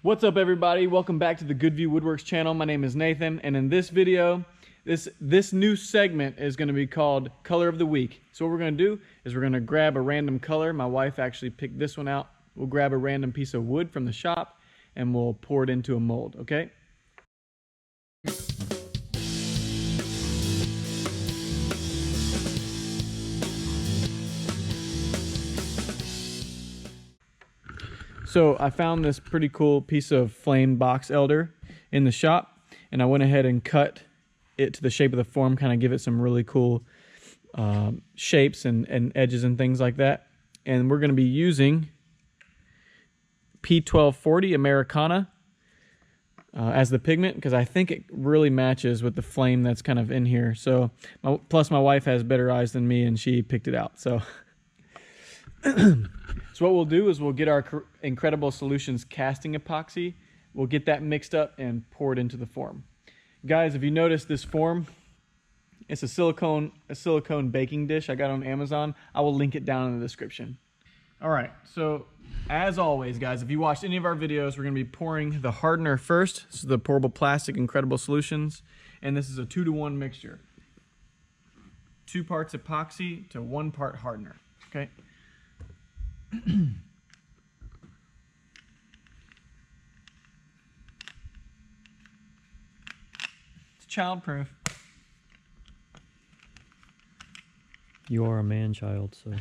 What's up, everybody? Welcome back to the Good View Woodworks channel. My name is Nathan, and in this video, this new segment is going to be called Color of the Week. So what we're going to do is we're going to grab a random color. My wife actually picked this one out. We'll grab a random piece of wood from the shop and we'll pour it into a mold, okay? So I found this pretty cool piece of flame box elder in the shop, and I went ahead and cut it to the shape of the form, kind of give it some really cool shapes and edges and things like that. And we're going to be using P1240 Americana as the pigment, because I think it really matches with the flame that's kind of in here. So plus my wife has better eyes than me, and she picked it out. So So what we'll do is we'll get our Incredible Solutions casting epoxy. We'll get that mixed up and pour it into the form. Guys, if you notice this form, it's a silicone baking dish I got on Amazon. I will link it down in the description. All right, so as always, guys, if you watched any of our videos, we're going to be pouring the hardener first. This is the pourable plastic Incredible Solutions, and this is a 2-to-1 mixture. 2 parts epoxy to 1 part hardener, okay? It's childproof. You are a man-child, so.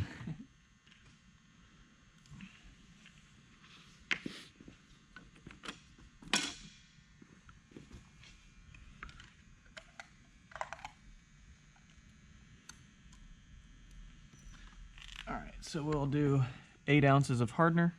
All right, so we'll do 8 ounces of hardener.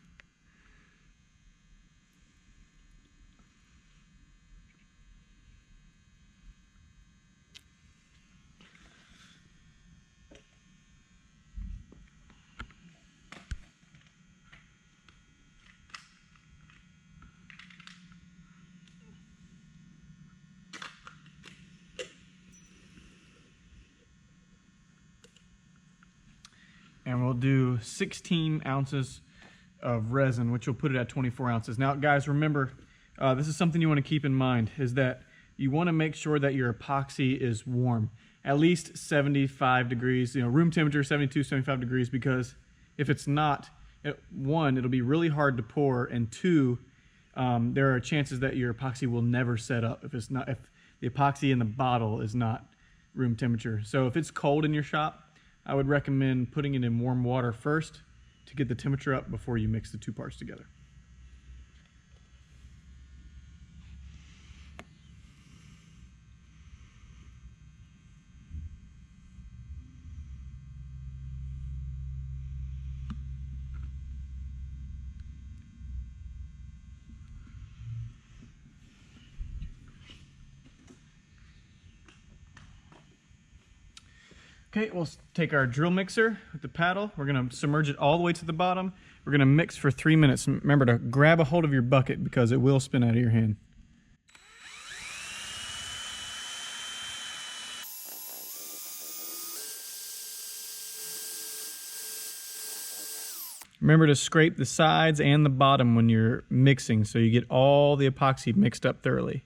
And we'll do 16 ounces of resin, which will put it at 24 ounces. Now, guys, remember, this is something you want to keep in mind, is that you want to make sure that your epoxy is warm, at least 75 degrees, room temperature, 72, 75 degrees, because if it's not, 1, it'll be really hard to pour, and 2, there are chances that your epoxy will never set up if the epoxy in the bottle is not room temperature. So if it's cold in your shop, I would recommend putting it in warm water first to get the temperature up before you mix the 2 parts together. Okay, we'll take our drill mixer with the paddle. We're going to submerge it all the way to the bottom. We're going to mix for 3 minutes. Remember to grab a hold of your bucket because it will spin out of your hand. Remember to scrape the sides and the bottom when you're mixing so you get all the epoxy mixed up thoroughly.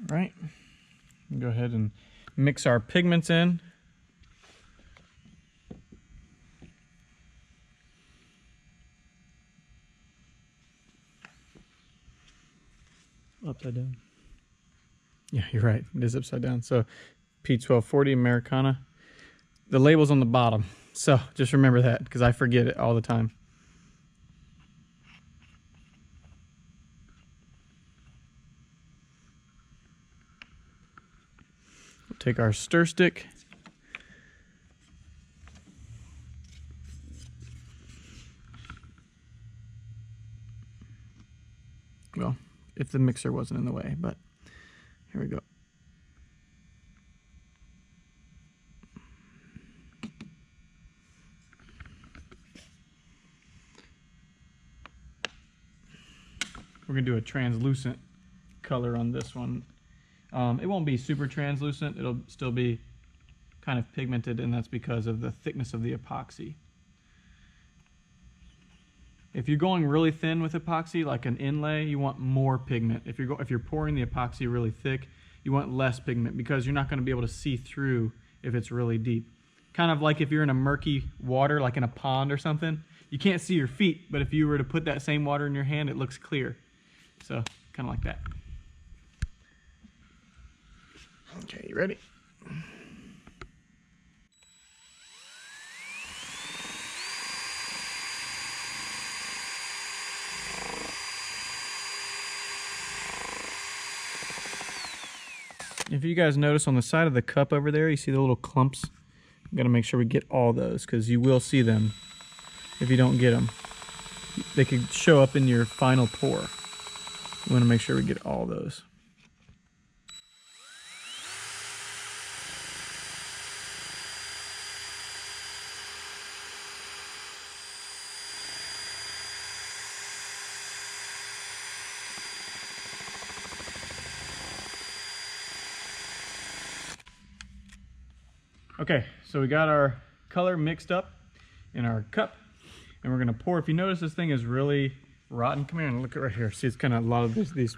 Right, go ahead and mix our pigments in. Upside down. Yeah, you're right, it is upside down. So P1240 Americana. The label's on the bottom, so just remember that because I forget it all the time. Take our stir stick. Well, if the mixer wasn't in the way, but here we go. We're going to do a translucent color on this one. It won't be super translucent. It'll still be kind of pigmented, and that's because of the thickness of the epoxy. If you're going really thin with epoxy, like an inlay, you want more pigment. If you're pouring the epoxy really thick, you want less pigment because you're not going to be able to see through if it's really deep. Kind of like if you're in a murky water, like in a pond or something, you can't see your feet, but if you were to put that same water in your hand, it looks clear. So, kind of like that. Okay, you ready? If you guys notice on the side of the cup over there, you see the little clumps? I'm gonna make sure we get all those because you will see them if you don't get them. They could show up in your final pour. We wanna make sure we get all those. Okay, so we got our color mixed up in our cup, and we're gonna pour. If you notice, this thing is really rotten. Come here and look at right here. See, it's kind of a lot of this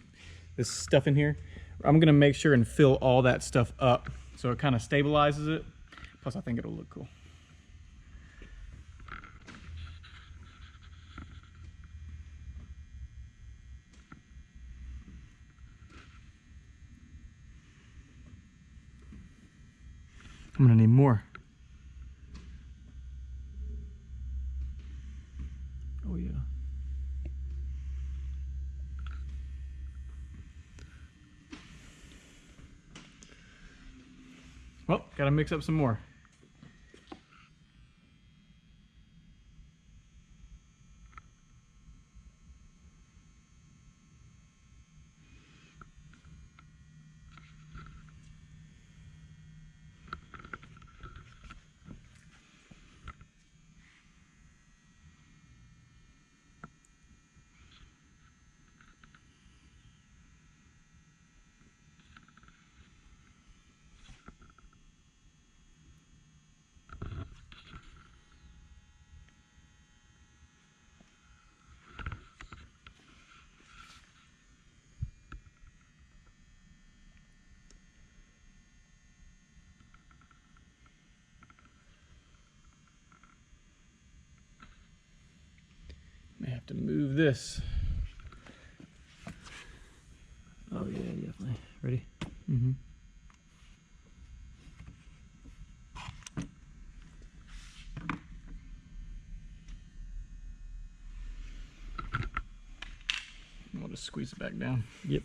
stuff in here. I'm gonna make sure and fill all that stuff up so it kind of stabilizes it. Plus, I think it'll look cool. I'm gonna need more. Oh yeah. Well, gotta mix up some more. May have to move this. Oh yeah, definitely. Ready? Mm-hmm. We'll just squeeze it back down. Yep.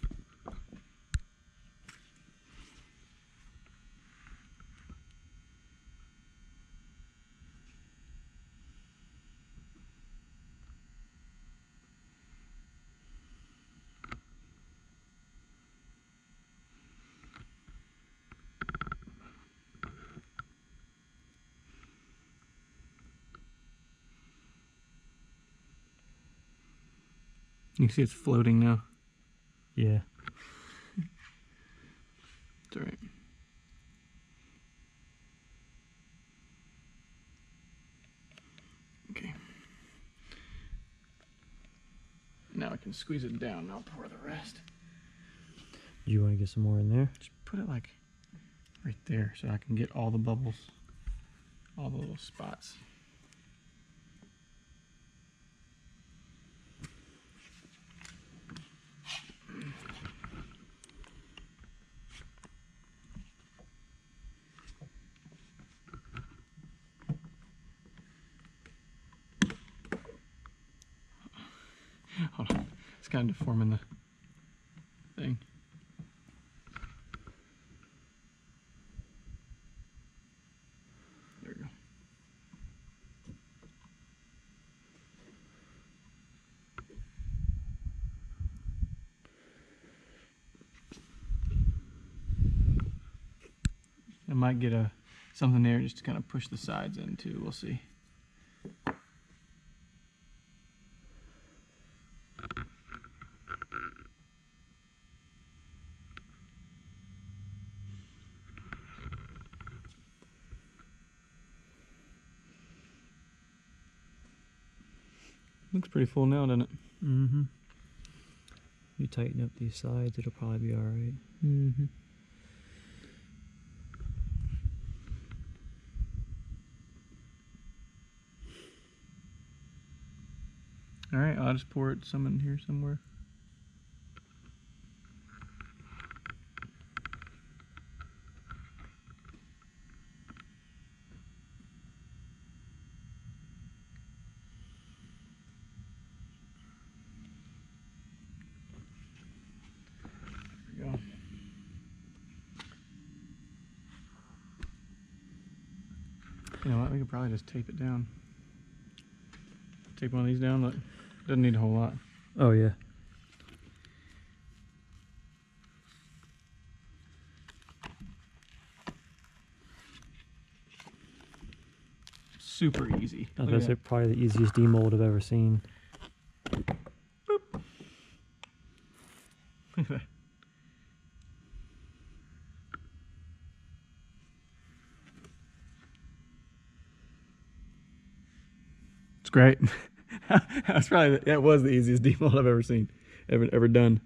You can see it's floating now. Yeah. It's all right. Okay. Now I can squeeze it down and I'll pour the rest. Do you want to get some more in there? Just put it like right there so I can get all the bubbles, all the little spots. Hold on. It's kind of deforming the thing. There we go. I might get something there just to kind of push the sides in too. We'll see. Looks pretty full now, doesn't it? Mm-hmm. You tighten up these sides, it'll probably be all right. Mm-hmm. All right, I'll just pour it some in here somewhere. There we go. You know what? We could probably just tape it down. Tape one of these down. Look, doesn't need a whole lot. Oh, yeah. Super easy. I was Look gonna at say that. probably the easiest demold I've ever seen. Look at that. It's great. That's probably that was the easiest demold I've ever seen, ever done.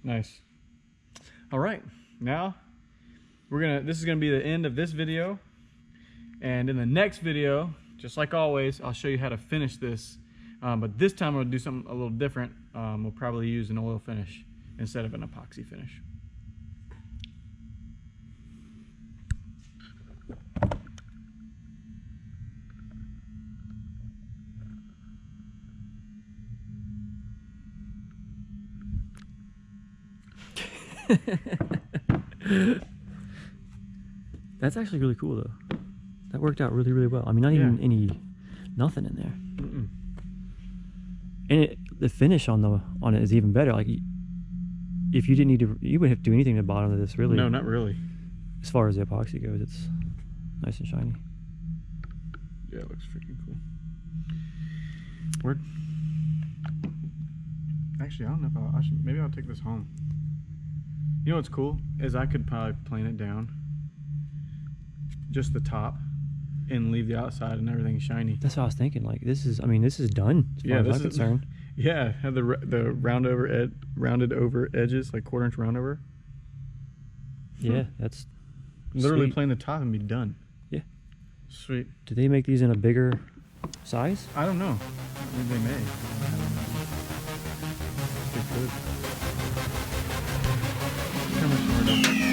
Nice. All right, now this is gonna be the end of this video, and in the next video, just like always, I'll show you how to finish this. But this time we'll do something a little different. We'll probably use an oil finish instead of an epoxy finish. That's actually really cool though. That worked out really, really well. I mean, not even nothing in there. Mm-mm. And the finish on it is even better. Like, if you didn't need to, you wouldn't have to do anything to the bottom of this, really. No, not really. As far as the epoxy goes, it's nice and shiny. Yeah, it looks freaking cool. Word. Actually, I don't know if maybe I'll take this home. You know what's cool is I could probably plane it down, just the top, and leave the outside and everything shiny. That's what I was thinking. Like, this is done as far as I'm concerned. Yeah, have the rounded over edges, like 1/4 inch round over. Yeah, that's literally sweet. plane the top and be done. Yeah. Sweet. Do they make these in a bigger size? I don't know. I mean, they may. They could. How much more?